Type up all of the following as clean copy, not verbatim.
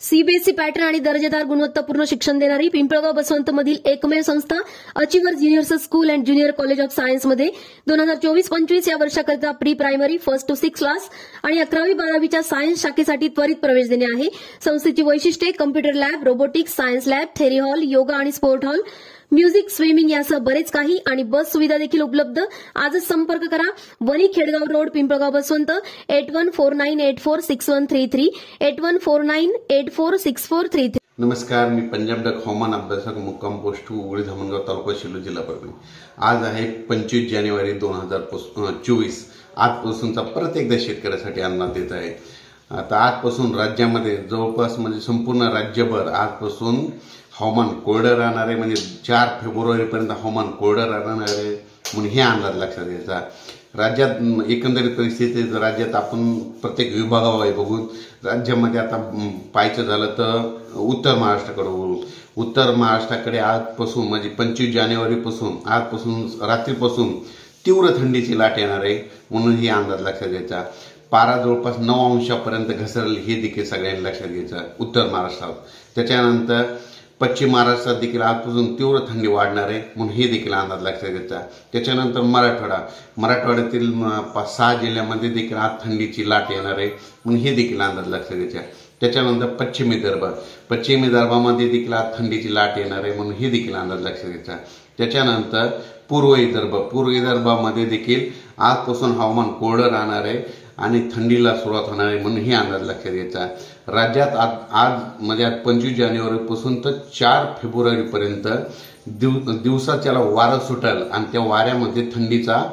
CBSE pattern आणि दर्जेदार गुणवत्तापूर्ण शिक्षण देणारी पिंपळगाव बसवंत मधील एकमेव संस्था achiever junior school and junior college of सायन्समध्ये 2024-25 या वर्षाकरिता pre primary 1st to 6th class आणि 11वी-12वीच्या सायन्स शाखेसाठी त्वरित प्रवेश देणे आहे। संस्थेची वैशिष्ट्ये computer lab, robotics, science lab, theory hall, yoga आणि स्पोर्ट हॉल, म्युझिक, स्विमिंग यासह बरेच काही आणि बस सुविधा देखील उपलब्ध। आजच संपर्क करा। वणी खेडगाव रोड, पिंपळगाव बसवंत 8149846133 8149846433। नमस्कार, मी पंजाब डक हवामान अभ्यासक, मुक्काम पोस्ट उगळी धामणगाव, तालुका शिल्लोड, जिल्हा परभणी। आज आहे 25 जानेवारी 2024। आजपासूनचा परत एकदा शेतकऱ्यासाठी अन्नदाता देत आहे। आता आजपासून राज्यामध्ये जवळपास म्हणजे संपूर्ण राज्यभर आजपासून हवामान कोरडं राहणार आहे। म्हणजे 4 फेब्रुवारीपर्यंत हवामान कोरडं राहणार आहे म्हणून हे अंदाज लक्षात घ्यायचा। राज्यात एकंदरीत परिस्थिती राज्यात आपण प्रत्येक विभागावर बघून राज्यामध्ये आता पाहायचं झालं तर उत्तर महाराष्ट्राकडे वळू। उत्तर महाराष्ट्राकडे आजपासून म्हणजे 25 जानेवारीपासून आजपासून रात्रीपासून तीव्र थंडीची लाट येणार आहे म्हणून हे अंदाज लक्षात घ्यायचा। पारा जवळपास 9 अंशापर्यंत घसरेल हे देखील सगळ्यांनी लक्षात घ्यायचं उत्तर महाराष्ट्रात। त्याच्यानंतर पश्चिम महाराष्ट्रात देखील आजपासून तीव्र थंडी वाढणार आहे म्हणून हे देखील अंदाज लक्षात घ्यायचा। त्याच्यानंतर मराठवाड्यातील 5-6 जिल्ह्यामध्ये देखील आज थंडीची लाट येणार आहे म्हणून हे देखील अंदाज लक्षात घ्यायचा। त्याच्यानंतर पश्चिमी विदर्भामध्ये देखील आज थंडीची लाट येणार आहे म्हणून हे देखील अंदाज लक्षात घ्यायचा। त्याच्यानंतर पूर्व विदर्भामध्ये देखील आजपासून हवामान कोरडं राहणार आहे आणि थंडीला सुरुवात होणार आहे म्हणून हे अंदाज लक्षात घ्यायचा। राज्यात आज म्हणजे 25 जानेवारीपासून तर 4 फेब्रुवारीपर्यंत दिवसाच्याला वारं सुटेल आणि त्या वाऱ्यामध्ये थंडीचा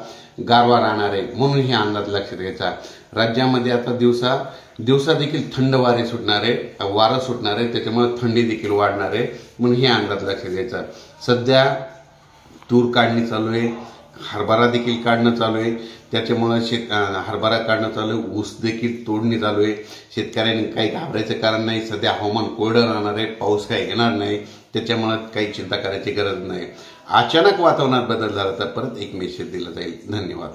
गारवा राहणार आहे म्हणून हे अंदाज लक्षात घ्यायचा। राज्यामध्ये आता दिवसा देखील थंड वारे सुटणार आहे, वारं सुटणार आहे, त्याच्यामुळे थंडी देखील वाढणार आहे म्हणून हे अंदाज लक्षात घ्यायचा। सध्या तूर काढणी चालू आहे, हरभरा देखील काढणं चालू आहे, त्याच्यामुळे हरभरा काढणं चालू आहे, ऊस देखील तोडणी चालू आहे। शेतकऱ्यांनी काही घाबरायचं कारण नाही। सध्या हवामान कोरडं राहणार आहे, पाऊस काही येणार नाही, त्याच्यामुळे काही चिंता करायची गरज नाही। अचानक वातावरणात बदल झाला तर परत एक मेसेज दिला जाईल। धन्यवाद।